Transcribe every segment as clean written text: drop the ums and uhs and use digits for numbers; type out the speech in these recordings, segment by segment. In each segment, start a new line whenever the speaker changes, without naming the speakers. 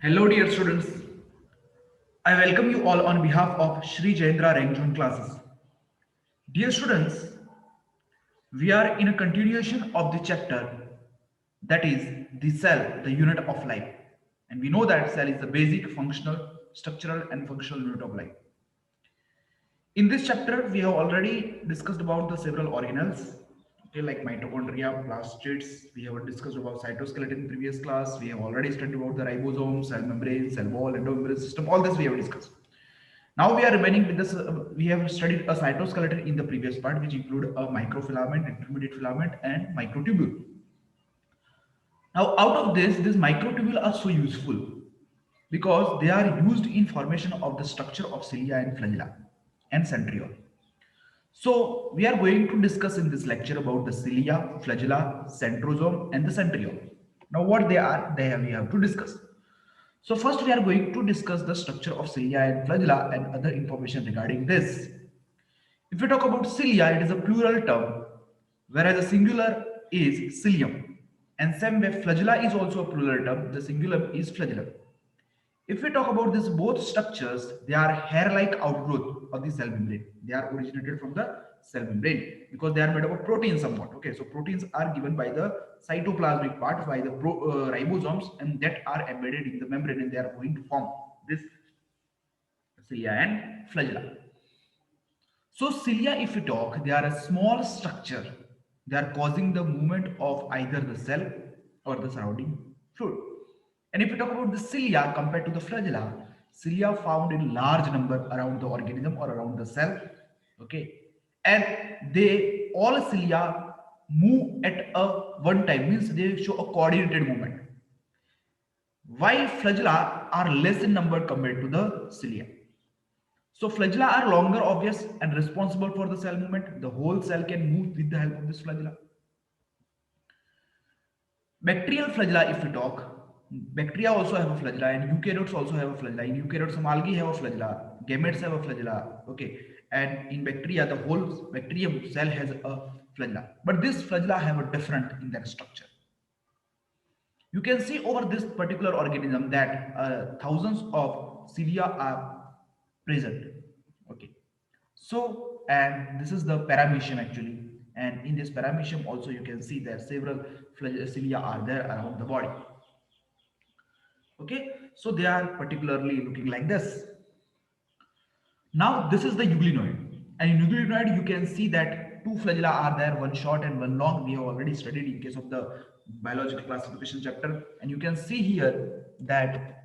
Hello, dear students. I welcome you all on behalf of Shri Jayendra Rangjoin classes. Dear students, we are in a continuation of the chapter that is the cell, the unit of life. And we know that cell is the basic functional, structural, and functional unit of life. In this chapter, we have already discussed about the several organelles, okay, like mitochondria, plastids. We have discussed about cytoskeleton in previous class. We have already studied about the ribosome, cell membrane, cell wall, endomembrane system. All this we have discussed. Now we are remaining with this. We have studied a cytoskeleton in the previous part, which include a microfilament, intermediate filament, and microtubule. Now, out of this, these microtubule are so useful because they are used in formation of the structure of cilia and flagella and centriole. So we are going to discuss in this lecture about the cilia, flagella, centrosome, and the centriole. Now, what they are, we have to discuss. So first, we are going to discuss the structure of cilia and flagella and other information regarding this. If we talk about cilia, it is a plural term, whereas the singular is cilium. And same way, flagella is also a plural term. The singular is flagellum. If we talk about this both structures, they are hair-like outgrowth of the cell membrane. They are originated from the cell membrane because they are made up of proteins somewhat. Okay, so proteins are given by the cytoplasmic part by the ribosomes, and that are embedded in the membrane, and they are going to form this cilia and flagella. So cilia, if we talk, they are a small structure. They are causing the movement of either the cell or the surrounding fluid. And if we talk about the cilia compared to the flagella, cilia found in large number around the organism or around the cell. Okay, and they all cilia move at a one time, means they show a coordinated movement. While flagella are less in number compared to the cilia. So flagella are longer, obvious, and responsible for the cell movement. The whole cell can move with the help of this flagella. Bacterial flagella, if we talk, bacteria also have a flagella, and eukaryotes also have a flagella. In eukaryotes, some algae have a flagella, gametes have a flagella. Okay, and in bacteria, the whole bacterium cell has a flagella. But this flagella have a different in their structure. You can see over this particular organism that thousands of cilia are present. Okay, so and this is the paramecium actually, and in this paramecium also you can see that several cilia are there around the body. Okay, so they are particularly looking like this. Now this is the euglenoid, and in euglenoid you can see that two flagella are there, one short and one long. We have already studied in case of the biological classification chapter, and you can see here that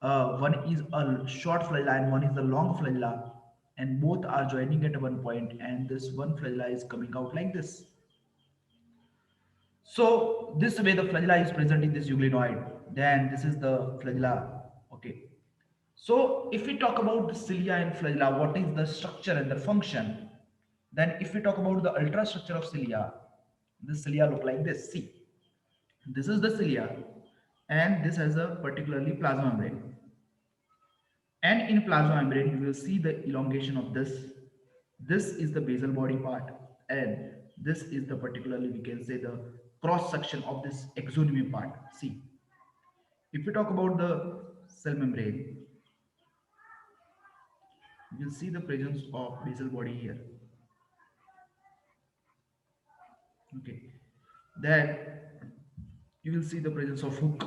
one is a short flagella and one is a long flagella, and both are joining at one point, and this one flagella is coming out like this. So this way the flagella is present in this euglenoid. Then this is the flagella. Okay, so if we talk about the cilia and flagella, what is the structure and the function, then if we talk about the ultrastructure of cilia, this cilia look like this. See, this is the cilia, and this has a particularly plasma membrane. And in plasma membrane, you will see the elongation of this. This is the basal body part, and this is the particularly we can say the cross section of this exonymy part. See, if we talk about the cell membrane, you will see the presence of basal body here. Okay, then you will see the presence of hook,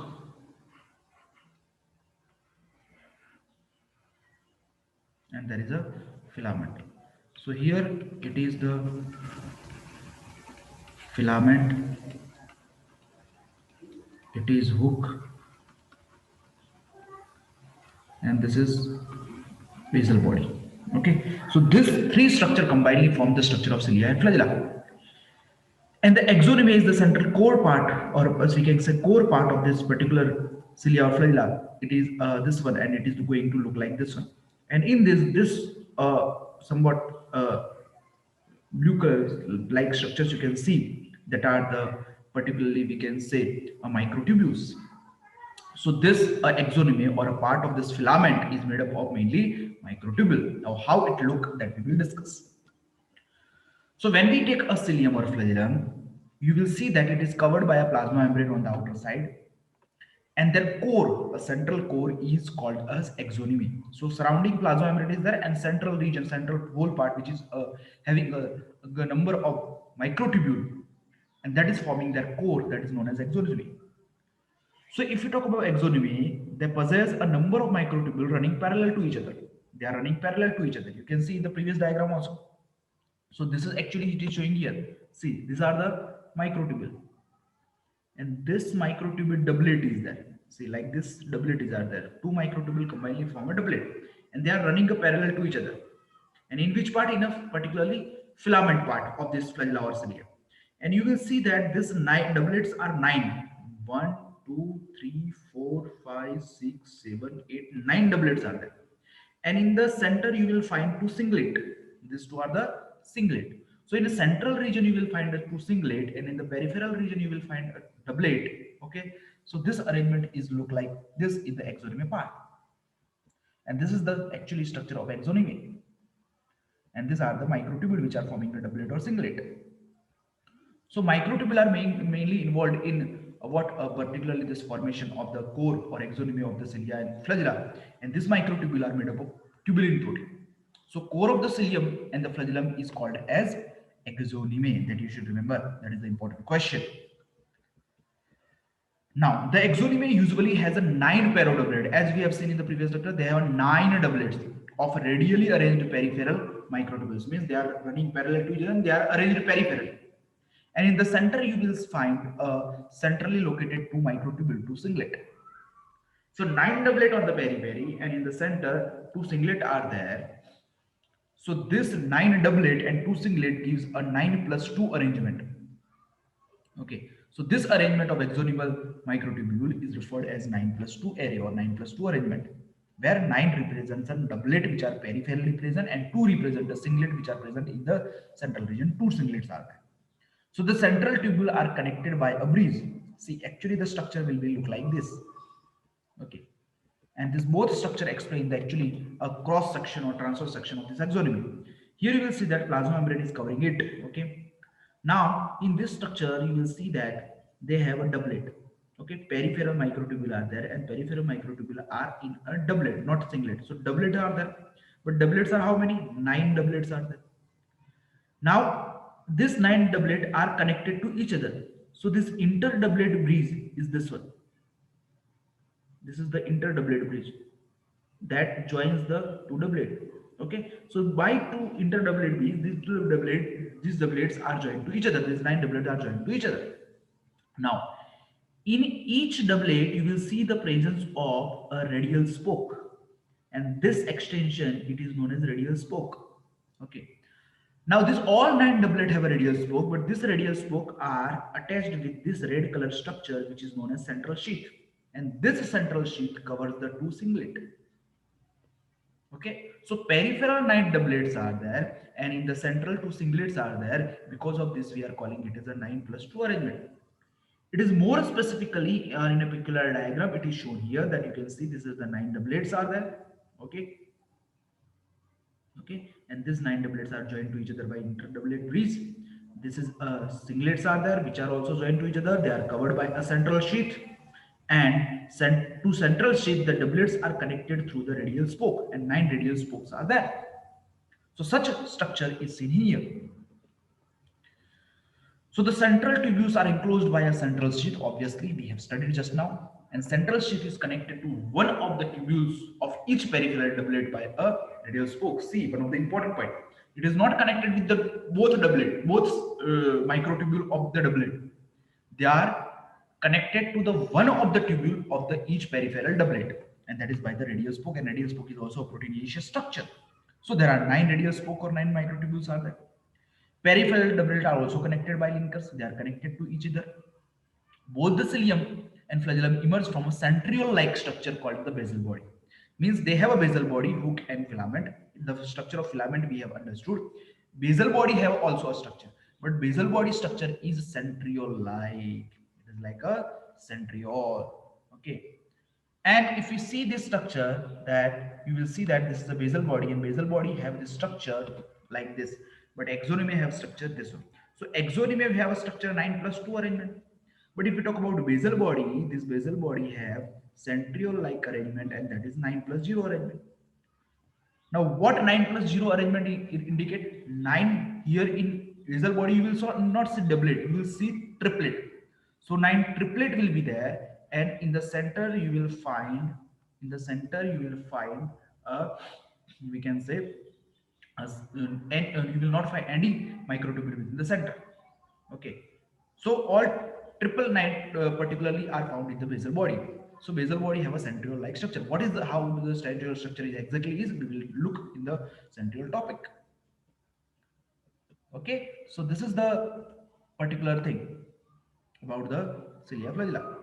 and there is a filament. So here it is the filament, it is hook, and this is basal body. Okay, so this three structure combinedly form the structure of cilia and flagella. And the exonymy is the central core part, or as we can say, core part of this particular cilia or flagella. It is this one, and it is going to look like this one. And in this somewhat blue color like structures you can see that are the particularly we can say microtubules. So this exonymy or a part of this filament is made up of mainly microtubule. Now how it look, that we will discuss. So when we take a cilium or flagellum, you will see that it is covered by a plasma membrane on the outer side, and their core, a central core, is called as exonymy. So surrounding plasma membrane is there, and central region, central whole part, which is having a number of microtubule, and that is forming their core, that is known as exonymy. So if you talk about exonymy, they possess a number of microtubules running parallel to each other. They are running parallel to each other. You can see in the previous diagram also. So this is actually it is showing here. See, these are the microtubule, and this microtubule doublet is there. See, like this doublets are there. Two microtubule combinedly form a doublet, and they are running a parallel to each other. And in which part? In a particularly filament part of this flagella or cilia. And you will see that this nine doublets are nine. 1, 2, 3, 4, 5, 6, 7, 8, 9 doublets are there. And in the center you will find two singlet. These two are the singlet. So in the central region you will find the two singlet, and in the peripheral region you will find a doublet. Okay, so this arrangement is look like this in the exonymy part, and this is the actually structure of exonymy, and these are the microtubule which are forming the doublet or singlet. So microtubule are mainly involved in what particularly this formation of the core or exonymy of the cilia and flagella, and this microtubule are made up of tubulin protein. So core of the cilium and the flagellum is called as exonymy. That you should remember. That is the important question. Now, the exonymy usually has a 9 doublet. As we have seen in the previous lecture, they have 9 doublets of radially arranged peripheral microtubules. Means they are running parallel to each other and they are arranged peripherally. And in the center, you will find a centrally located two microtubule, two singlet. So 9 doublet on the periphery, and in the center, two singlet are there. So this 9 doublet and two singlet gives a 9+2 arrangement. Okay, so this arrangement of exonymal microtubule is referred as 9+2 array or 9+2 arrangement, where 9 represents a doublet which are peripherally present and 2 represent a singlet which are present in the central region. Two singlets are there. So the central tubule are connected by a bridge. See, actually the structure will be look like this. Okay, and this both structure explain the actually a cross section or transverse section of this exonymy. Here you will see that plasma membrane is covering it. Okay, now in this structure you will see that they have a doublet. Okay, peripheral microtubule are there, and peripheral microtubule are in a doublet, not singlet. So doublet are there, but doublets are how many? 9 doublets are there. Now this 9 doublet are connected to each other. So this inter-doublet bridge is this one. This is the inter-doublet bridge that joins the two doublet. Okay, so by two inter-doublet bridge, these doublets are joined to each other. These 9 doublets are joined to each other. Now, in each doublet, you will see the presence of a radial spoke, and this extension it is known as radial spoke. Okay. Now, this all 9 doublets have a radial spoke, but this radial spoke are attached with this red color structure, which is known as central sheath, and this central sheath covers the two singlet. Okay, so peripheral 9 doublets are there, and in the central two singlets are there. Because of this, we are calling it as a 9+2 arrangement. It is more specifically in a particular diagram. It is shown here that you can see this is the 9 doublets are there. Okay, okay, and these 9 doublets are joined to each other by inter-doublet bridge. This is singlets are there which are also joined to each other. They are covered by a central sheath, and to central sheath the doublets are connected through the radial spoke, and 9 radial spokes are there. So such a structure is seen here. So the central tubules are enclosed by a central sheath. Obviously, we have studied just now. And central sheath is connected to one of the tubules of each peripheral doublet by a radial spoke. See, one of the important point. It is not connected with the both doublet, both microtubule of the doublet. They are connected to the one of the tubule of the each peripheral doublet, and that is by the radial spoke. And radial spoke is also a proteinaceous structure. So there are 9 radial spoke or 9 microtubules are there. Peripheral doublets are also connected by linkers. They are connected to each other. Both the cilium and flagellum emerge from a centriole-like structure called the basal body. Means they have a basal body, hook and filament. The structure of filament we have understood. Basal body have also a structure, but basal body structure is centriole-like. It is like a centriole. Okay. And if you see this structure, that you will see that this is the basal body, and basal body have this structure like this, but exonymy have structure this one. So exonymy we have a structure 9+2 arrangement. But if we talk about basal body, this basal body have centriole-like arrangement, and that is 9 plus 0 arrangement. Now, what 9 plus 0 arrangement indicate? 9 here in basal body, you will not see doublet, you will see triplet. So 9 triplet will be there, and in the center you will find, a, we can say, as and you will not find any microtubule within the center. Okay, so all triple nine particularly are found in the basal body. So basal body have a centriole like structure. What is the how the centriole structure is exactly is, we will look in the centriole topic. Okay, so this is the particular thing about the cilia flagella.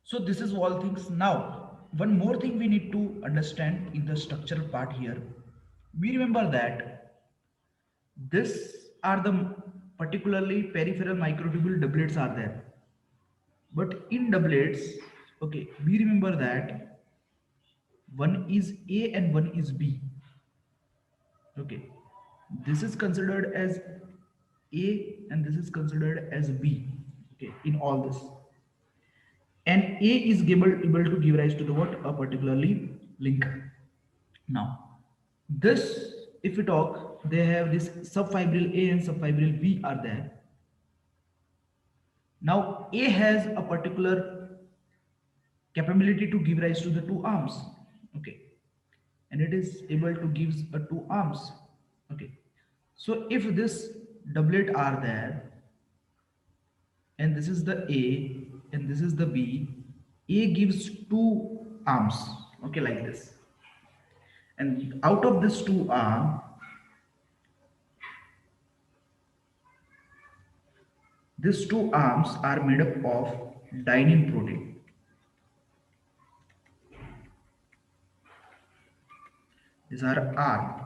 So this is all things. Now one more thing we need to understand in the structural part here. We remember that this are the particularly peripheral microtubule doublets are there. But in doublets, okay, we remember that one is A and one is B. Okay, this is considered as A and this is considered as B. Okay, in all this, and A is able to give rise to the what, a particularly linker. Now, this, if we talk, they have this subfibril A and subfibril B are there. Now, A has a particular capability to give rise to the two arms. Okay, and it is able to give a two arms. Okay, so if this doublet are there, and this is the A and this is the B, A gives two arms. Okay, like this, and out of this two arm, these two arms are made up of dynein protein. These are arm,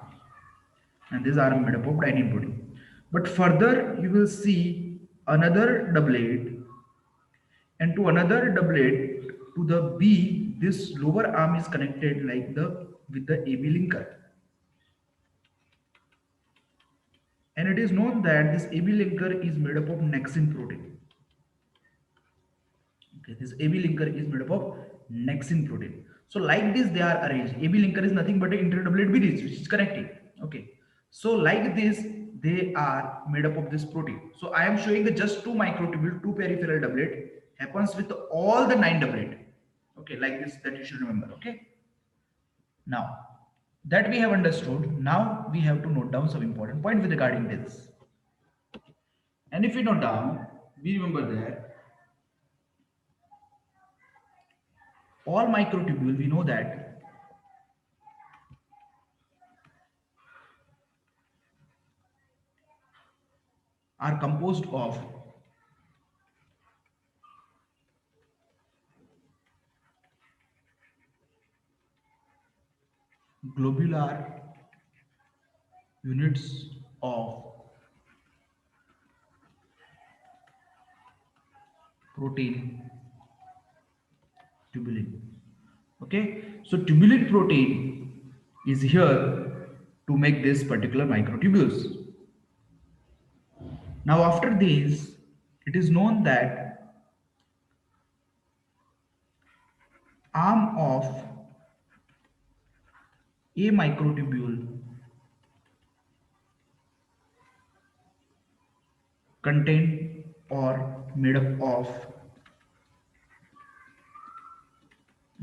and these are made up of dynein protein. But further, you will see another doublet, and to another doublet, to the B, this lower arm is connected like the with the AB linker, and it is known that this AB linker is made up of nexin protein. Okay, this AB linker is made up of nexin protein. So like this they are arranged. AB linker is nothing but an interdoublet bridge which is connecting. Okay, so like this they are made up of this protein. So I am showing the just two microtubule, two peripheral doublet happens with all the 9 doublet. Okay, like this, that you should remember. Okay, now that we have understood, now we have to note down some important point with regarding this. And if we note down, we remember that all microtubule, we know that are composed of globular units of protein tubulin. Okay, so tubulin protein is here to make this particular microtubules. Now after this, it is known that arm of a microtubule contain or made up of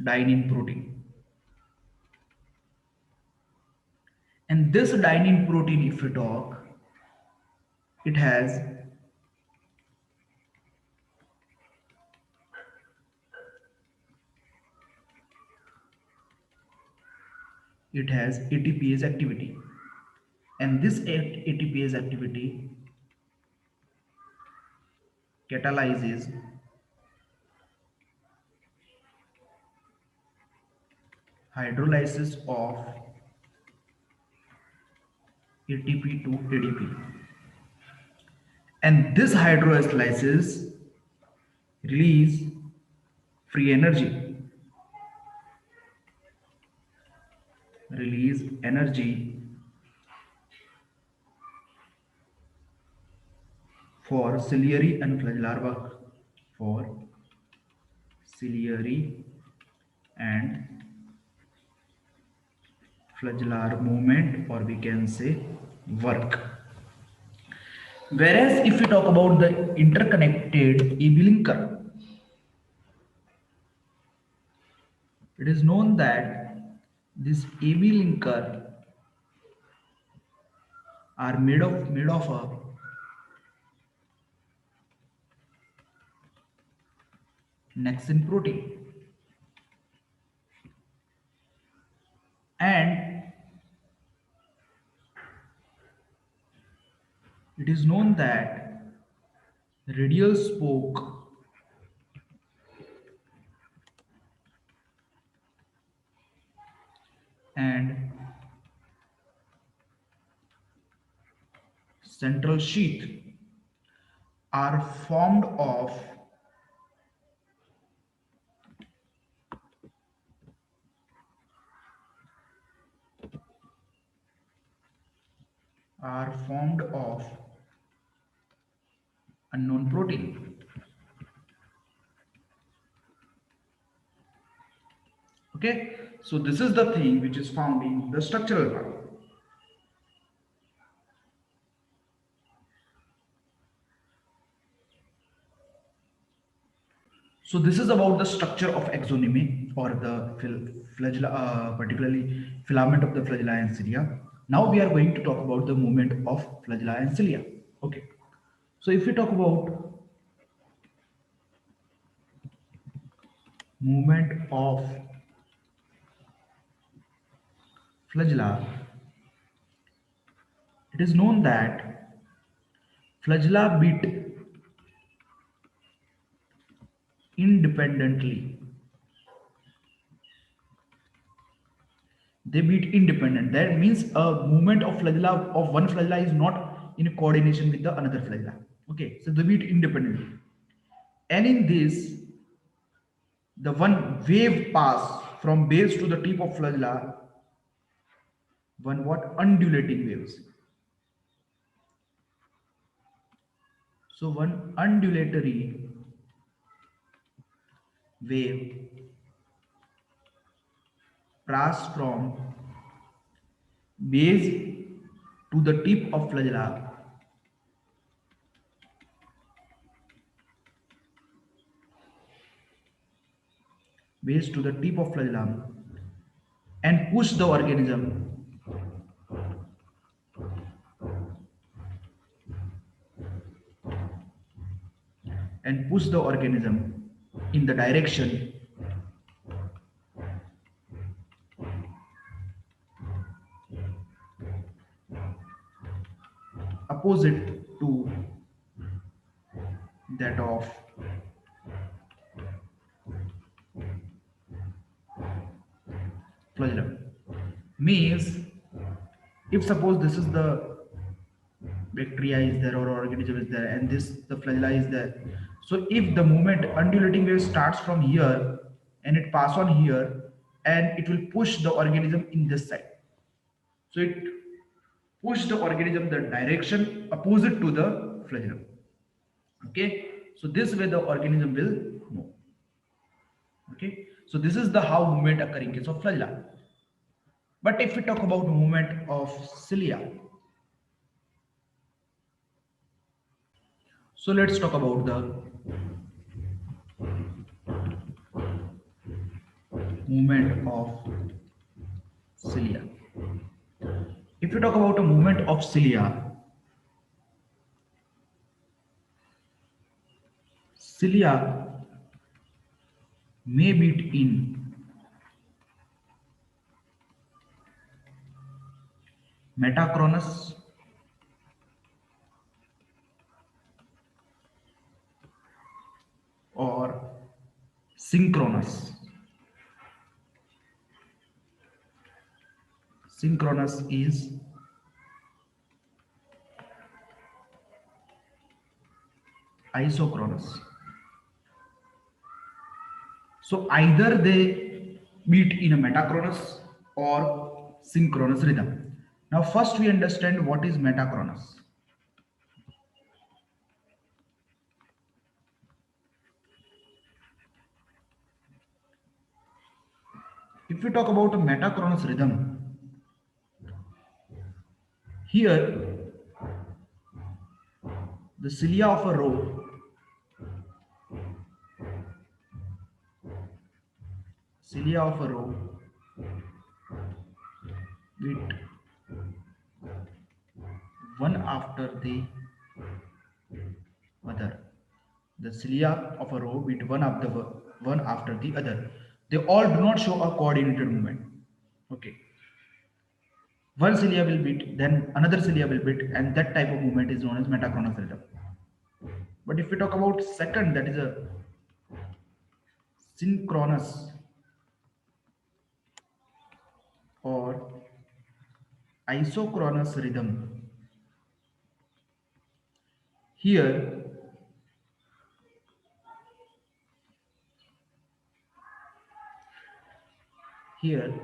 dynein protein, and this dynein protein, if we talk, it has ATPase activity, and this ATPase activity catalyzes hydrolysis of ATP to ADP, and this hydrolysis release free energy, release energy for ciliary and flagellar work. for ciliary and flagellar movement, or we can say work. Whereas if we talk about the interconnected EB linker, it is known that this EB linker are made of a Nexin protein, and it is known that radial spoke and central sheath are formed of unknown protein. Okay, so this is the thing which is found in the structural part. So this is about the structure of axoneme, or the flagella, particularly filament of the flagella and cilia. Now we are going to talk about the movement of flagella and cilia. Okay, so if we talk about movement of flagella, it is known that flagella beat independently. They beat independent. That means a movement of flagella of one flagella is not in coordination with the another flagella. Okay, so they beat independently. And in this, the one wave pass from base to the tip of flagella, one what undulating waves. So one undulatory wave pass from base to the tip of flagella, base to the tip of flagella, and push the organism in the direction opposite to that of flagellum. Means, if suppose this is the bacteria is there or organism is there, and this the flagella is there, so if the movement undulating wave starts from here and it pass on here, and it will push the organism in this side, so it push the organism the direction opposite to the flagellum. Okay, so this way the organism will move. Okay, so this is the how movement occur in case of flagella. But if we talk about movement of cilia, so let's talk about the movement of cilia. If we talk about a movement of cilia may beat in metachronous or synchronous. Synchronous is isochronous. So either they beat in a metachronous or synchronous rhythm. Now first we understand what is metachronous. If we talk about a metachronous rhythm, here the cilia of a row, cilia of a row with one after the other. The cilia of a row with one after the other. They all do not show a coordinated movement. Okay. One cilia will beat, then another cilia will beat, and that type of movement is known as metachronous rhythm. But if we talk about second, that is a synchronous or isochronous rhythm. Here, here,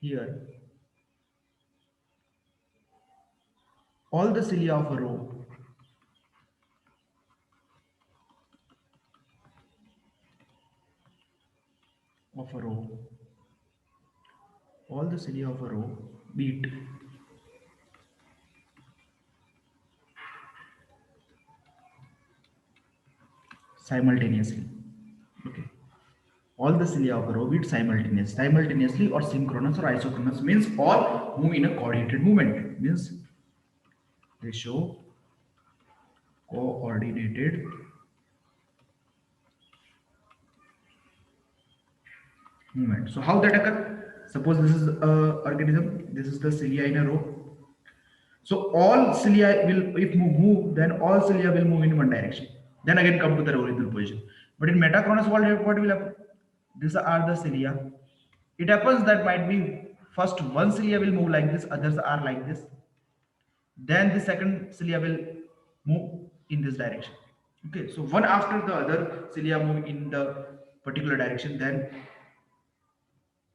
here, all the cilia of a row, all the cilia of a row beat simultaneously. Okay. All the cilia of a row beat simultaneously or synchronous or isochronous means all move in a coordinated movement. Means they show coordinated movement. So how that occur? Suppose this is a organism. This is the cilia in a row. So all cilia will, if move, then all cilia will move in one direction. Then again come to the original position. But in metachronous world, what will happen? These are the cilia. It happens that might be first one cilia will move like this, others are like this. Then the second cilia will move in this direction. Okay, so one after the other cilia move in the particular direction, then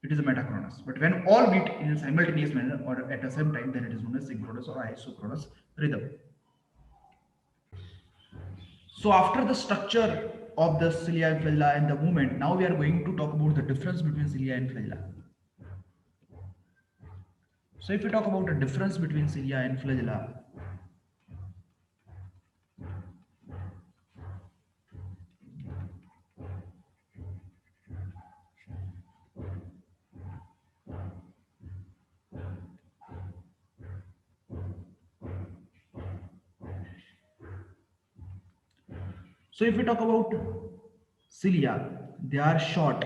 it is a metachronous. But when all beat in a simultaneous manner or at the same time, then it is known as synchronous or isochronous rhythm. So after the structure of the cilia and flagella and the movement, now we are going to talk about the difference between cilia and flagella. So if we talk about the difference between cilia and flagella, so if we talk about cilia, they are short.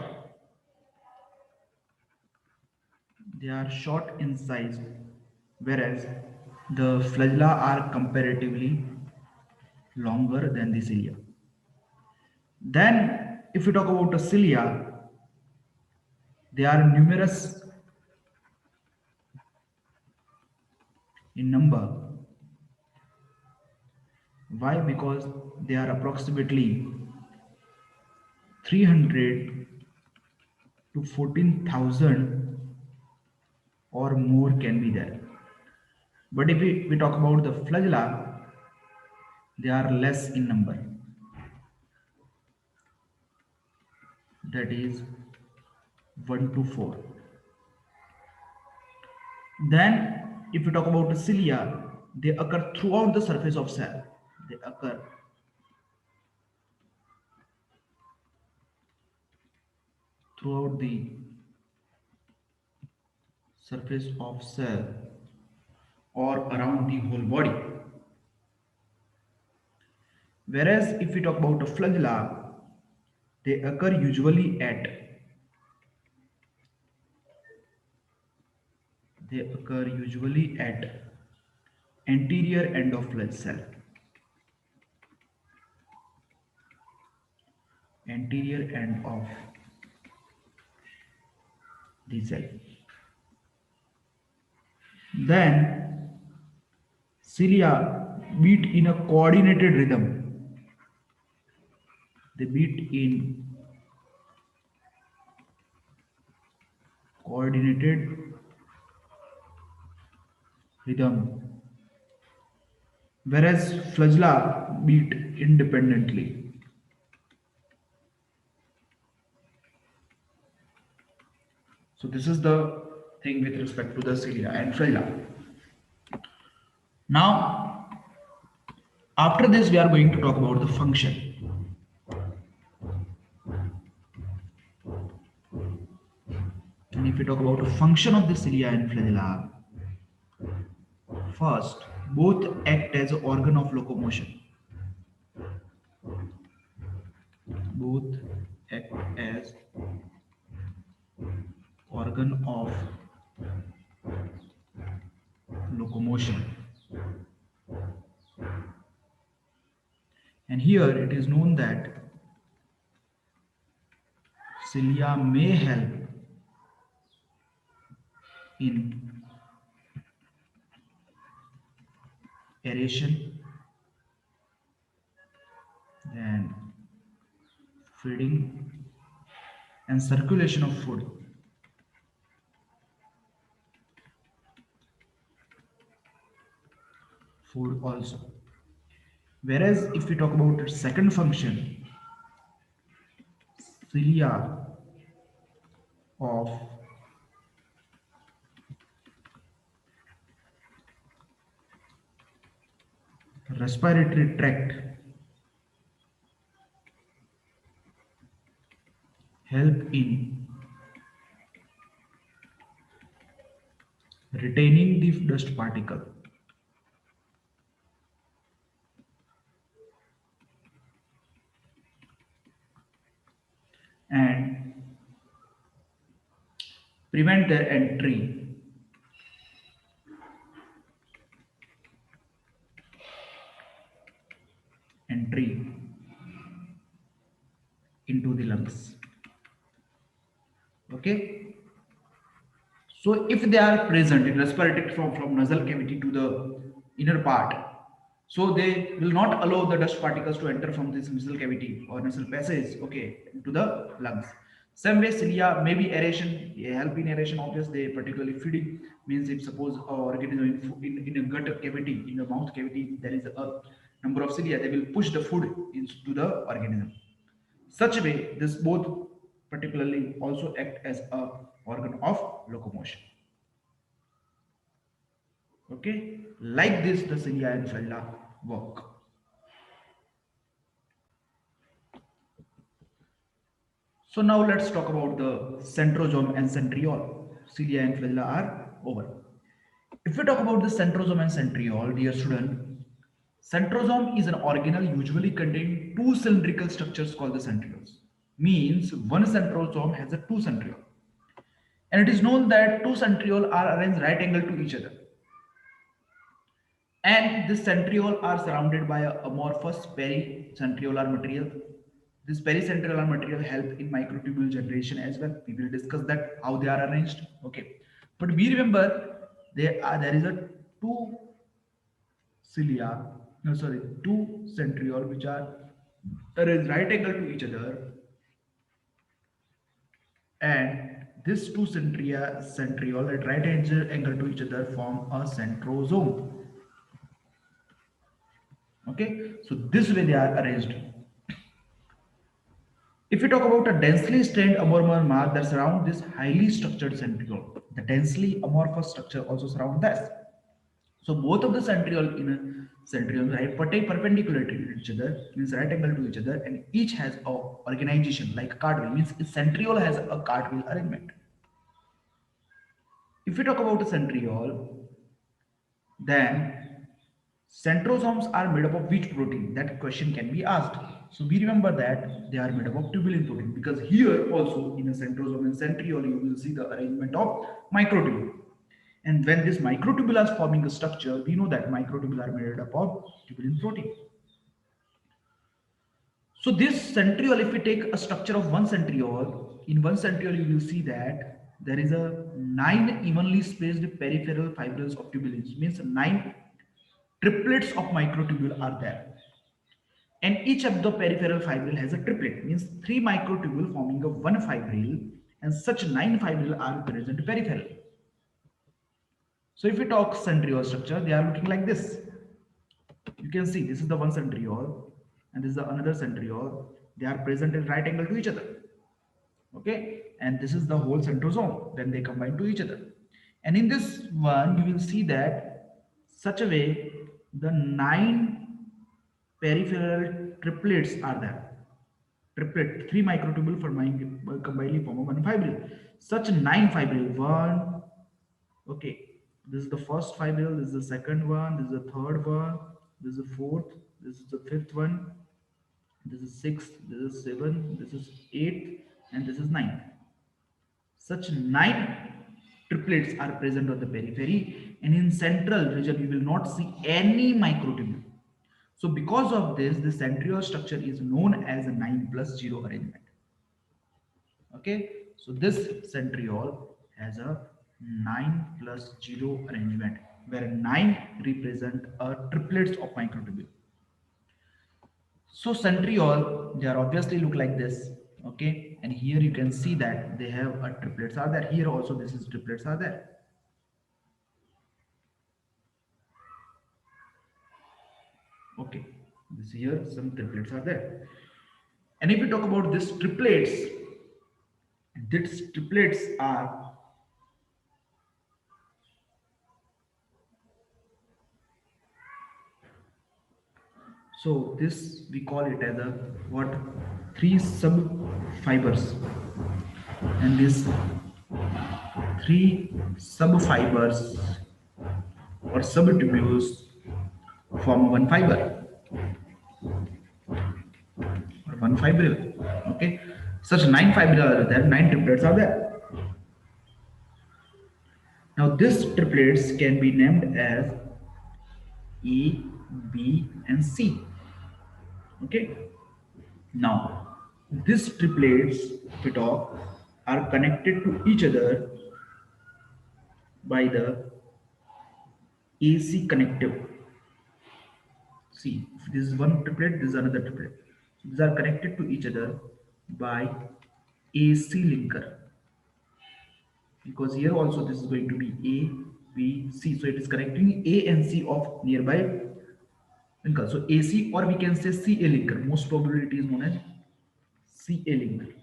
They are short in size, whereas the flagella are comparatively longer than the cilia. Then, if we talk about the cilia, they are numerous in number. Why? Because they are approximately 300 to 14,000 or more can be there. But if we talk about the flagella, they are less in number. That is 1 to 4. Then, if we talk about the cilia, they occur throughout the surface of cell. They occur throughout the surface of cell or around the whole body. Whereas if we talk about the flagella, they occur usually at anterior end of flag cell. Anterior end of the cell. Then cilia beat in a coordinated rhythm. They beat in coordinated rhythm whereas flagella beat independently. So this is the thing with respect to the cilia and flagella. Now, after this, we are going to talk about the function. And if we talk about the function of the cilia and flagella, first, both act as an organ of locomotion. Both act as organ of locomotion. And here it is known that cilia may help in aeration and feeding and circulation of food. Food also. Whereas if we talk about its second function, cilia of respiratory tract help in retaining the dust particle and prevent their entry into the lungs. Okay. So if they are present in respiratory from nasal cavity to the inner part, so they will not allow the dust particles to enter from this nasal cavity or nasal passage, okay, into the lungs. Same way, cilia may be aeration, help in aeration. Obviously, they particularly feeding means if suppose our organism in a gut cavity, in the mouth cavity, there is a number of cilia, they will push the food into the organism. Such way, this both particularly also act as a organ of locomotion. Okay, like this, the cilia and flagella work. So now let's talk about the centrosome and centriole. Cilia and flagella are over. If we talk about the centrosome and centriole, dear student, centrosome is an organelle usually containing two cylindrical structures called the centrioles. Means one centrosome has a two centriole. And it is known that two centriole are arranged right angle to each other. And this centriole are surrounded by a amorphous pericentriolar material. This pericentriolar material help in microtubule generation as well. We will discuss that how they are arranged. Okay, but we remember there is a two cilia, no sorry, two centriole which are arranged right angle to each other, and this two centriole at right angle to each other form a centrosome. Okay, so this way they are arranged. If we talk about a densely strained amorphous mass that surround this highly structured centriole, the densely amorphous structure also surround this. So both of the centriole in a centriole right perpendicular to each other, means right angle to each other, and each has a organization like a cartwheel, means its centriole has a cartwheel arrangement. If we talk about a centriole, then centrosomes are made up of which protein? That question can be asked. So we remember that they are made up of tubulin protein, because here also in a centrosome and centriole you will see the arrangement of microtubule. And when this microtubule is forming a structure, we know that microtubule are made up of tubulin protein. So this centriole, if we take a structure of one centriole, in one centriole you will see that there is a 9 evenly spaced peripheral fibrils of tubulins, means 9 triplets of microtubule are there. And each of the peripheral fibril has a triplet, means 3 microtubule forming a one fibril, and such 9 fibril are present peripheral. So if we talk centriole structure, they are looking like this. You can see this is the one centriole and this is the another centriole. They are present at right angle to each other. Okay, and this is the whole centrosome. Then they combine to each other, and in this one you will see that such a way the nine peripheral triplets are there. Triplet, three microtubule for combining form of one fibril. Such nine fibril. One, okay, this is the first fibril, this is the second one, this is the third one, this is the fourth, this is the fifth one, this is sixth, this is seventh, this is eighth, and this is ninth. Such nine triplets are present on the periphery, and in central region you will not see any microtubule. So because of this, the centriole structure is known as a 9 plus 0 arrangement. Okay, so this centriole has a 9 plus 0 arrangement where 9 represent a triplets of microtubule. So centriole, they are obviously look like this. Okay, and here you can see that they have a triplets are there. Here also this is triplets are there. Okay, this here some triplets are there. And if we talk about this triplets, these triplets are, so this we call it as a what, three sub fibers, and these three sub fibers or subtubules form one fiber or one fibril. Okay, such nine fibril are there, nine triplets are there. Now these triplets can be named as A, B, and C. Okay. Now these triplets, if we talk, are connected to each other by the AC connective. See, if this is one triplet, this is another triplet. These are connected to each other by AC linker. Because here also this is going to be A, B, C. So it is connecting A and C of nearby linker. So AC, or we can say CA linker. Most probably it is known as CA linker.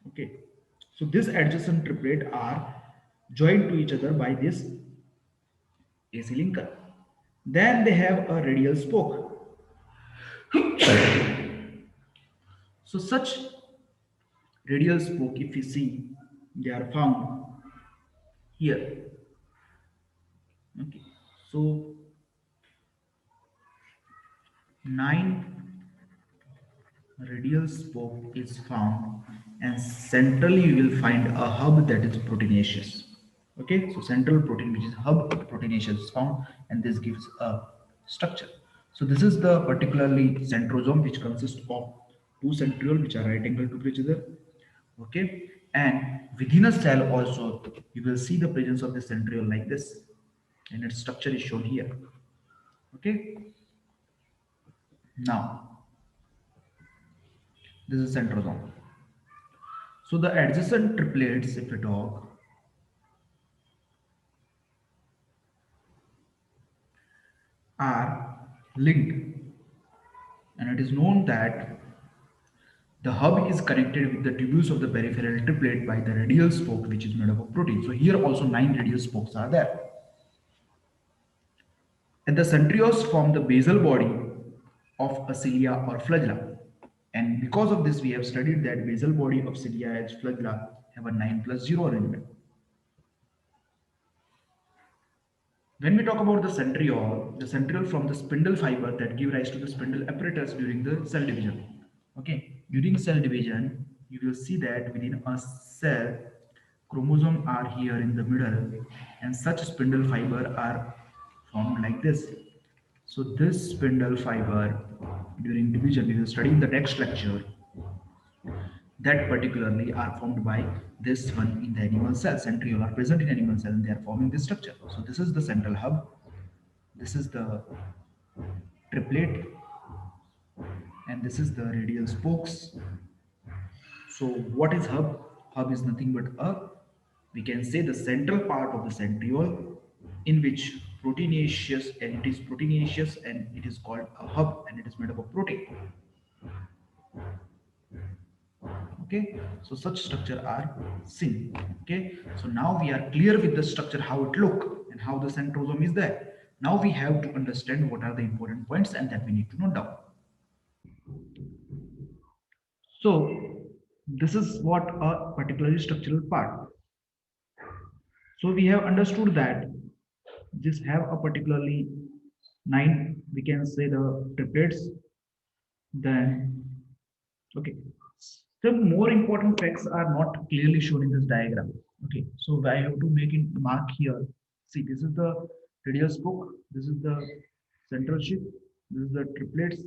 Okay. So this adjacent triplet are joined to each other by this AC linker. Then they have a radial spoke. So such radial spoke, if you see, they are found here. Okay. So nine radial spoke is found, and centrally you will find a hub that is proteinaceous. Okay, so central protein, which is hub proteinaceous, is found, and this gives a structure. So this is the particularly centrosome, which consists of two centriole which are right angle to each other. Okay, and within a cell also you will see the presence of the centriole like this, and its structure is shown here. Okay, now this is centrosome. So the adjacent triplets, if we talk, are linked, and it is known that the hub is connected with the tubules of the peripheral triplet by the radial spoke, which is made up of protein. So here also nine radial spokes are there. And the centrioles form the basal body of a cilia or flagella. And because of this, we have studied that basal body of cilia and flagella have a 9 plus 0 arrangement. When we talk about the centriole from the spindle fiber that give rise to the spindle apparatus during the cell division. Okay, during cell division, you will see that within a cell, chromosomes are here in the middle, and such spindle fiber are formed like this. So this spindle fiber during division, we will study in the next lecture, that particularly are formed by this one in the animal cell. Centriole are present in animal cell and they are forming this structure. So this is the central hub, this is the triplet, and this is the radial spokes. So what is hub? Hub is nothing but a, we can say, the central part of the centriole in which proteinaceous, and it is proteinaceous, and it is called a hub, and it is made up of protein. Okay, so such structure are seen. Okay, so now we are clear with the structure, how it look and how the centrosome is there. Now we have to understand what are the important points, and that we need to note down. So this is what a particularly structural part. So we have understood that this have a particularly nine, we can say the triplets. Then okay, some more important facts are not clearly shown in this diagram. Okay, so I have to make it mark here. See, this is the radial spoke, this is the central sheath, this is the triplets.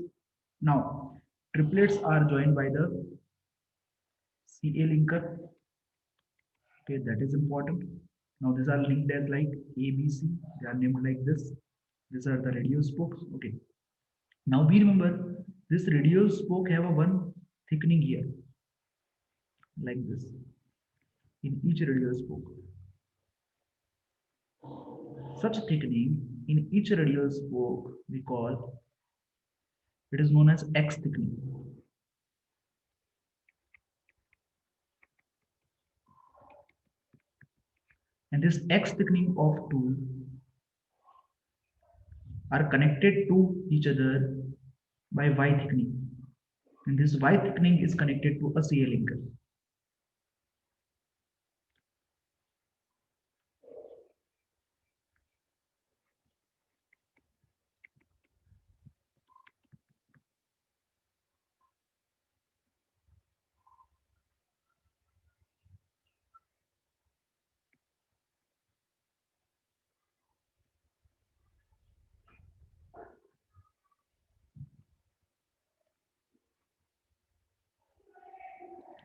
Now triplets are joined by the CA linker. Okay, that is important. Now these are linked as like ABC, they are named like this. These are the radial spokes. Okay, now we remember this radial spoke have a one thickening here like this in each radial spoke. Such thickening in each radial spoke we call, it is known as X thickening. And this X thickening of two are connected to each other by Y thickening. And this Y thickening is connected to a CA linker.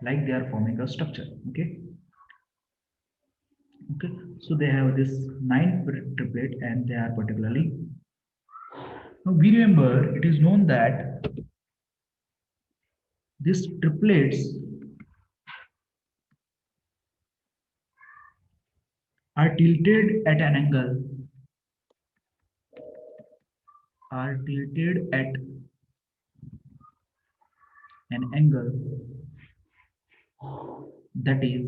Like they are forming a structure. Okay. Okay. So they have this 9 triplet and they are particularly. Now we remember it is known that these triplets are tilted at an angle, are tilted at an angle that is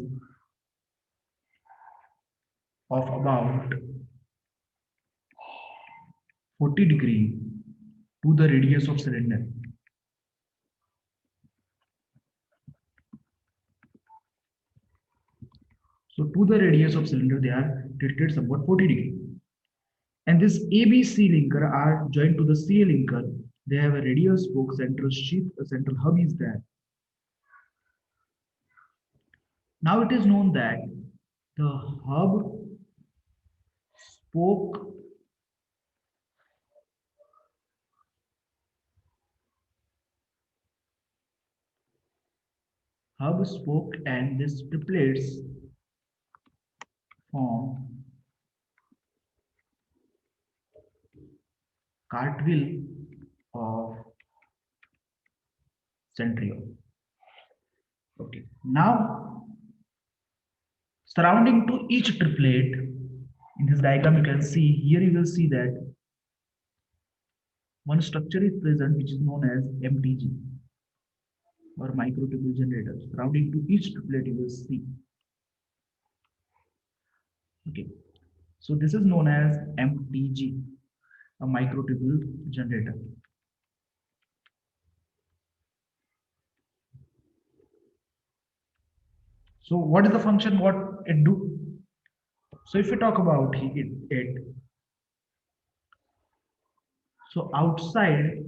of about 40 degree to the radius of cylinder. So to the radius of cylinder, they are tilted somewhat 40 degree. And this ABC linker are joined to the CA linker. They have a radial spoke, central sheath, a central hub is there. Now it is known that the hub spoke and this triplets form cartwheel of centriole. Okay. Now surrounding to each triplet, in this diagram you can see, here you will see that one structure is present which is known as MTG or microtubule generator. Surrounding to each triplet you will see. Okay, so this is known as MTG, a microtubule generator. So what is the function, what it do? So if we talk about it, so outside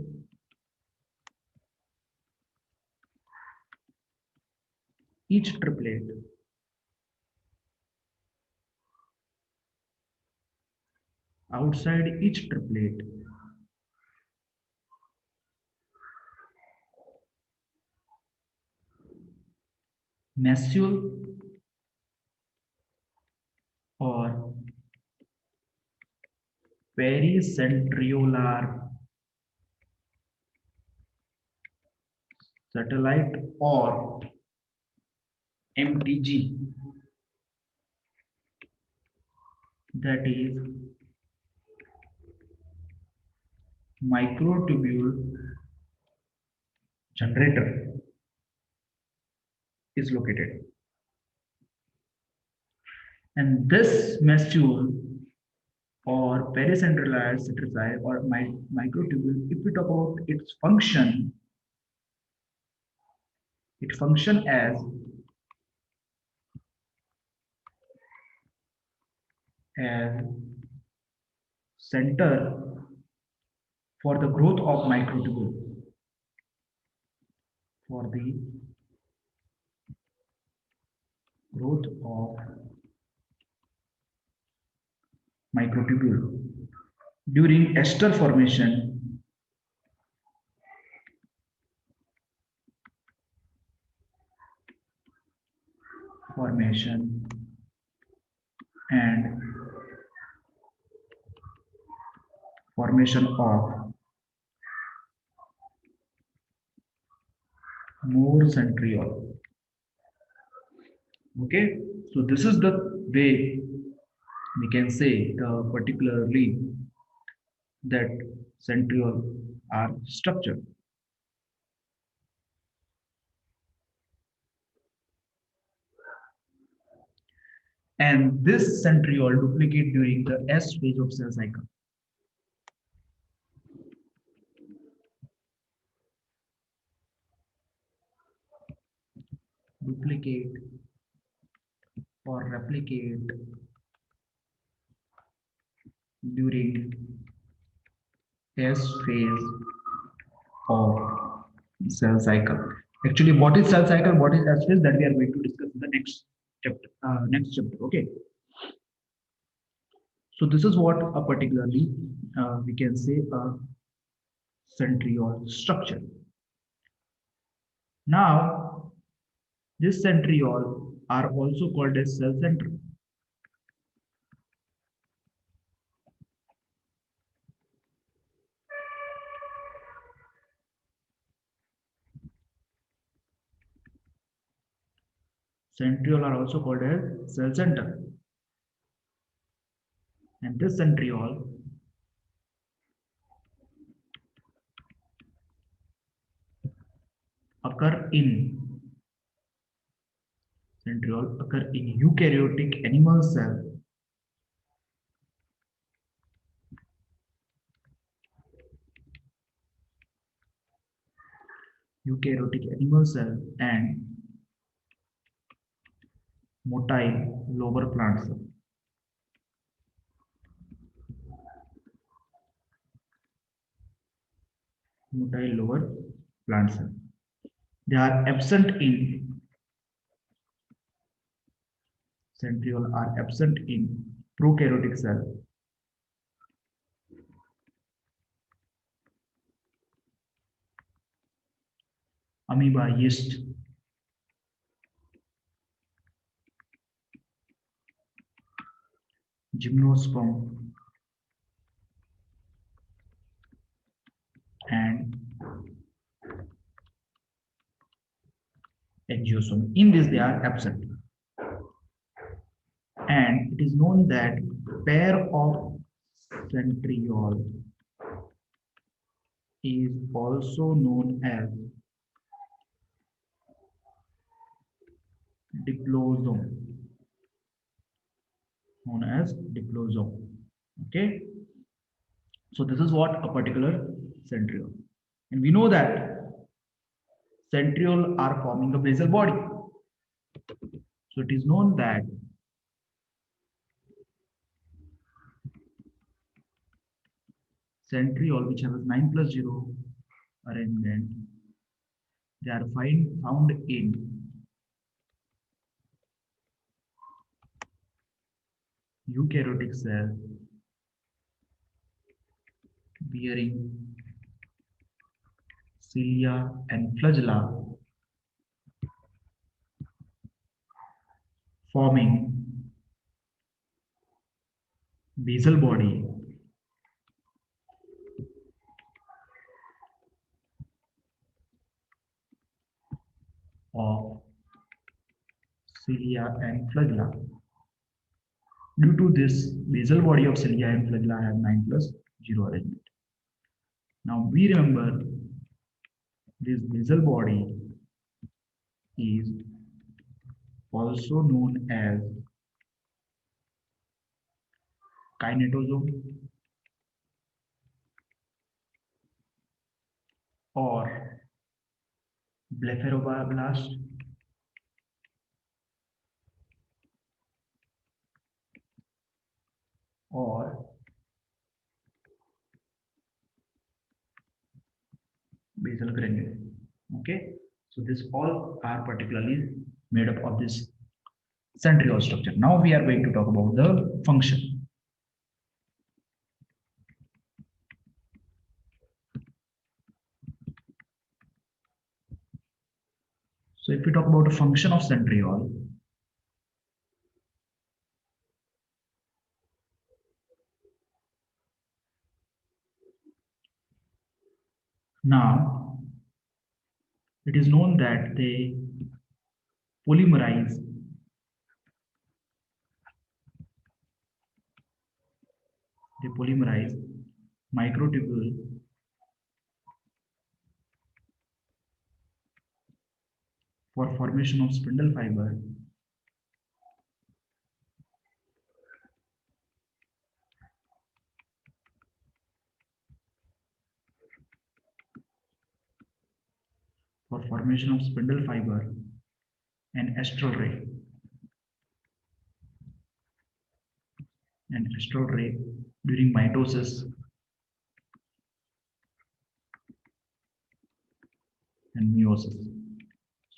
each triplet, outside each triplet, nacelle or pericentriolar satellite or MTG, that is microtubule generator is located. And this meshule or pericentralized citricide or microtubule, if we talk about its function, it functions as center for the growth of microtubule, for the growth of microtubule during ester formation and formation of more centriole. Okay, so this is the way we can say particularly that centriole are structured. And this centriole duplicate during the S phase of cell cycle. Duplicate or replicate during S phase of cell cycle. Actually, what is cell cycle, what is S phase, that we are going to discuss in the next chapter. Okay. So this is what a particularly we can say a centriole structure. Now, this centriole are also called as cell center. Centriole are also called as cell center. And this centriole occur in eukaryotic animal cell and motile lower plant cell. Motile lower plant cell. They are absent in centriole are absent in prokaryotic cell. Amoeba, yeast, gymnosperm, and angiosperm. In this, they are absent. And it is known that pair of centriole is also known as diplosome. Okay, so this is what a particular centriole, and we know that centriole are forming a basal body. So it is known that centriole, which has 9+0 arrangement, they are found in eukaryotic cell bearing cilia and flagella, forming basal body of cilia and flagella. Due to this, basal body of cilia and flagella have 9+0 arrangement. Now we remember this basal body is also known as kinetosome or blepharoblast or basal granule. Okay, so this all are particularly made up of this centriole structure. Now we are going to talk about the function. So if we talk about the function of centriole, now it is known that polymerize they polymerize microtubule for formation of spindle fiber for formation of spindle fiber and astral ray during mitosis and meiosis.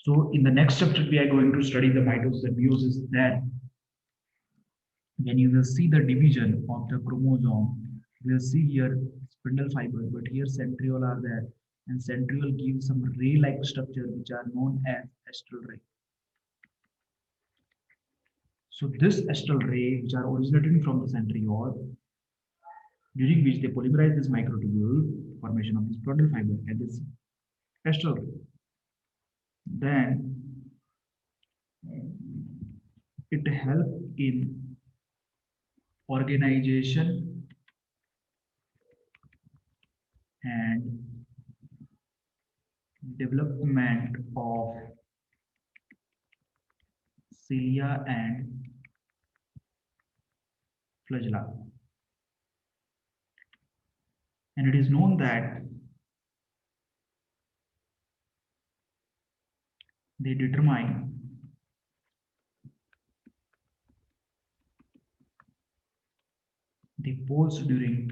So in the next chapter, we are going to study the mitosis and meiosis. Then when you will see the division of the chromosome, we will see here spindle fiber, but here centriole are there, and centriole gives some ray-like structure which are known as astral ray. So this astral ray, which are originating from the centriole, during which they polymerize this microtubule, formation of this spindle fiber and this astral ray. Then it helps in organization and development of cilia and flagella. And it is known that they determine the pose during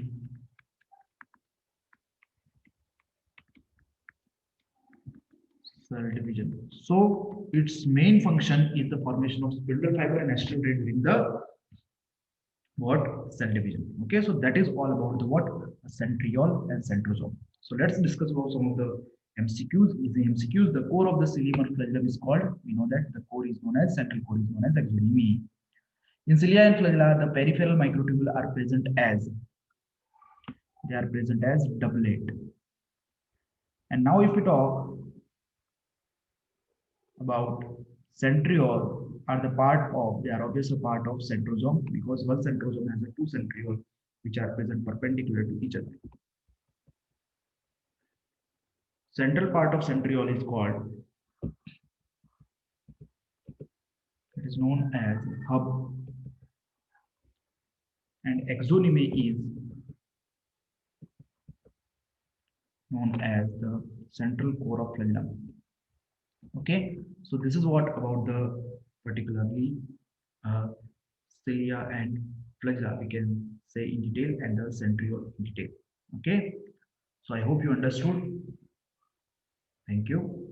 cell division. So its main function is the formation of spindle fiber and astral ray during the what cell division. Okay, so that is all about the what centriole and centrosome. So let's discuss about some of the MCQs. In the MCQs, the core of the cilium or flagellum is called, we know that the core is known as central core is known as axoneme. In cilia and flagella, the peripheral microtubule are present as doublet. And now if we talk about centriole are the part of, they are obviously a part of centrosome because one centrosome has a two centriole which are present perpendicular to each other. Central part of centriole is called, it is known as hub, and axoneme is known as the central core of flagellum. Okay, so this is what about the particularly cilia and flagella we can say in detail and the centriole in detail. Okay, so I hope you understood. Thank you.